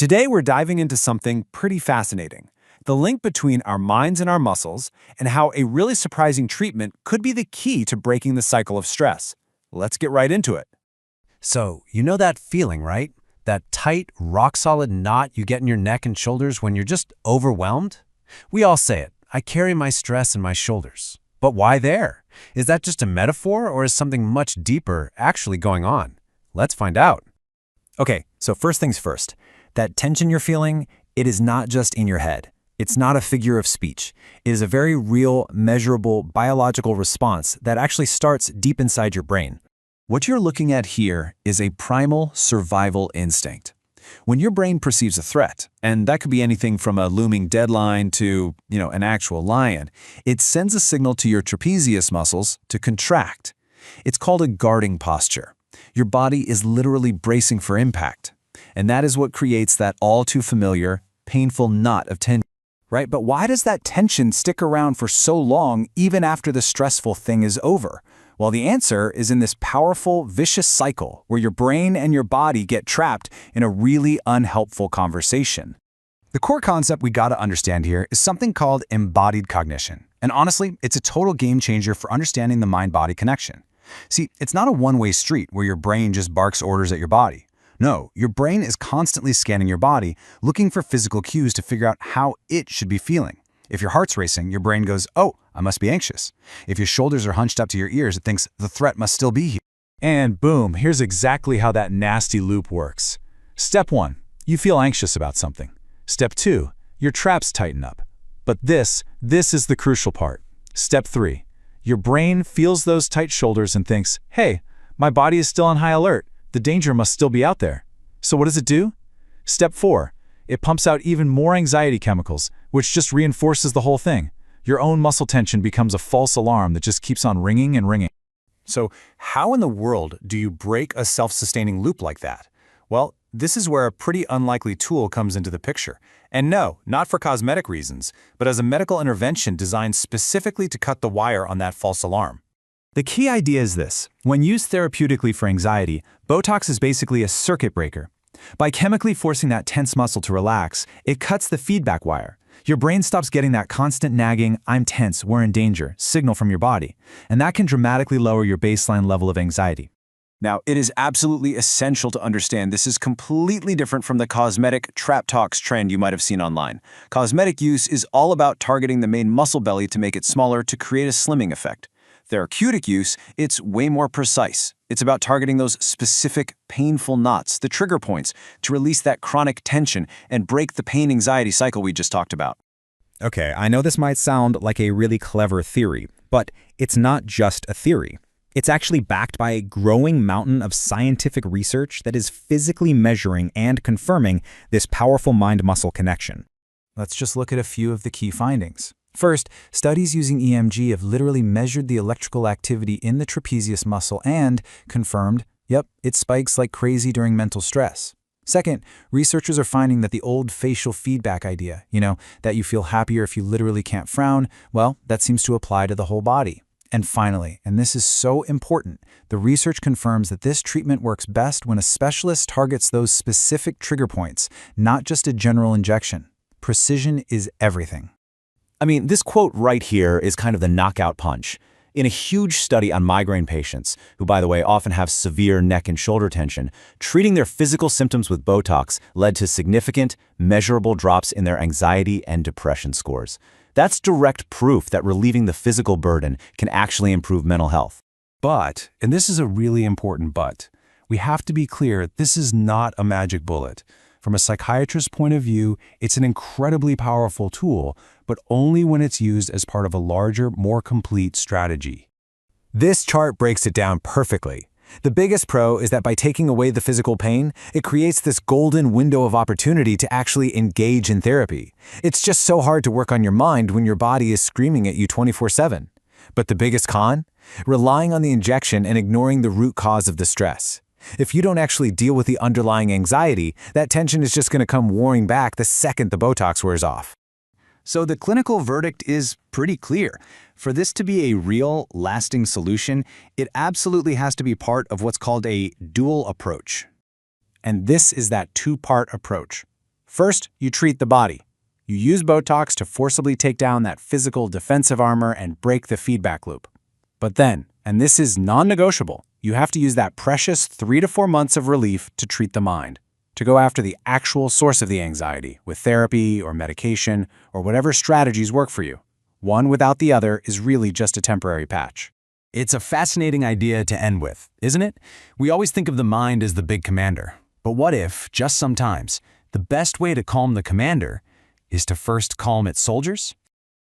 Today we're diving into something pretty fascinating, the link between our minds and our muscles, and how a really surprising treatment could be the key to breaking the cycle of stress. Let's get right into it. So, you know that feeling, right? That tight, rock-solid knot you get in your neck and shoulders when you're just overwhelmed? We all say it, I carry my stress in my shoulders. But why there? Is that just a metaphor, or is something much deeper actually going on? Let's find out. Okay, so first things first. That tension you're feeling, it is not just in your head. It's not a figure of speech. It is a very real, measurable, biological response that actually starts deep inside your brain. What you're looking at here is a primal survival instinct. When your brain perceives a threat, and that could be anything from a looming deadline to, an actual lion, it sends a signal to your trapezius muscles to contract. It's called a guarding posture. Your body is literally bracing for impact. And that is what creates that all too familiar, painful knot of tension. Right, but why does that tension stick around for so long even after the stressful thing is over? Well, the answer is in this powerful, vicious cycle where your brain and your body get trapped in a really unhelpful conversation. The core concept we gotta understand here is something called embodied cognition. And honestly, it's a total game changer for understanding the mind-body connection. See, it's not a one-way street where your brain just barks orders at your body. No, your brain is constantly scanning your body, looking for physical cues to figure out how it should be feeling. If your heart's racing, your brain goes, oh, I must be anxious. If your shoulders are hunched up to your ears, it thinks the threat must still be here. And boom, here's exactly how that nasty loop works. Step 1, you feel anxious about something. Step 2, your traps tighten up. But this is the crucial part. Step 3, your brain feels those tight shoulders and thinks, hey, my body is still on high alert. The danger must still be out there. So what does it do? Step 4, it pumps out even more anxiety chemicals, which just reinforces the whole thing. Your own muscle tension becomes a false alarm that just keeps on ringing and ringing. So how in the world do you break a self-sustaining loop like that? Well, this is where a pretty unlikely tool comes into the picture. And no, not for cosmetic reasons, but as a medical intervention designed specifically to cut the wire on that false alarm. The key idea is this. When used therapeutically for anxiety, Botox is basically a circuit breaker. By chemically forcing that tense muscle to relax, it cuts the feedback wire. Your brain stops getting that constant nagging, I'm tense, we're in danger, signal from your body. And that can dramatically lower your baseline level of anxiety. Now, it is absolutely essential to understand this is completely different from the cosmetic trap-tox trend you might have seen online. Cosmetic use is all about targeting the main muscle belly to make it smaller to create a slimming effect. Therapeutic use, it's way more precise. It's about targeting those specific painful knots, the trigger points, to release that chronic tension and break the pain-anxiety cycle we just talked about. Okay, I know this might sound like a really clever theory, but it's not just a theory. It's actually backed by a growing mountain of scientific research that is physically measuring and confirming this powerful mind-muscle connection. Let's just look at a few of the key findings. First, studies using EMG have literally measured the electrical activity in the trapezius muscle and confirmed, yep, it spikes like crazy during mental stress. Second, researchers are finding that the old facial feedback idea, that you feel happier if you literally can't frown, well, that seems to apply to the whole body. And finally, and this is so important, the research confirms that this treatment works best when a specialist targets those specific trigger points, not just a general injection. Precision is everything. I mean, this quote right here is kind of the knockout punch. In a huge study on migraine patients, who by the way often have severe neck and shoulder tension, treating their physical symptoms with Botox led to significant, measurable drops in their anxiety and depression scores. That's direct proof that relieving the physical burden can actually improve mental health. But, and this is a really important but, we have to be clear, this is not a magic bullet. From a psychiatrist's point of view, it's an incredibly powerful tool, but only when it's used as part of a larger, more complete strategy. This chart breaks it down perfectly. The biggest pro is that by taking away the physical pain, it creates this golden window of opportunity to actually engage in therapy. It's just so hard to work on your mind when your body is screaming at you 24/7. But the biggest con? Relying on the injection and ignoring the root cause of the stress. If you don't actually deal with the underlying anxiety, that tension is just going to come roaring back the second the Botox wears off. So the clinical verdict is pretty clear. For this to be a real, lasting solution, it absolutely has to be part of what's called a dual approach. And this is that two-part approach. First, you treat the body. You use Botox to forcibly take down that physical defensive armor and break the feedback loop. But then, and this is non-negotiable, you have to use that precious 3 to 4 months of relief to treat the mind, to go after the actual source of the anxiety with therapy or medication or whatever strategies work for you. One without the other is really just a temporary patch. It's a fascinating idea to end with, isn't it? We always think of the mind as the big commander. But what if, just sometimes, the best way to calm the commander is to first calm its soldiers?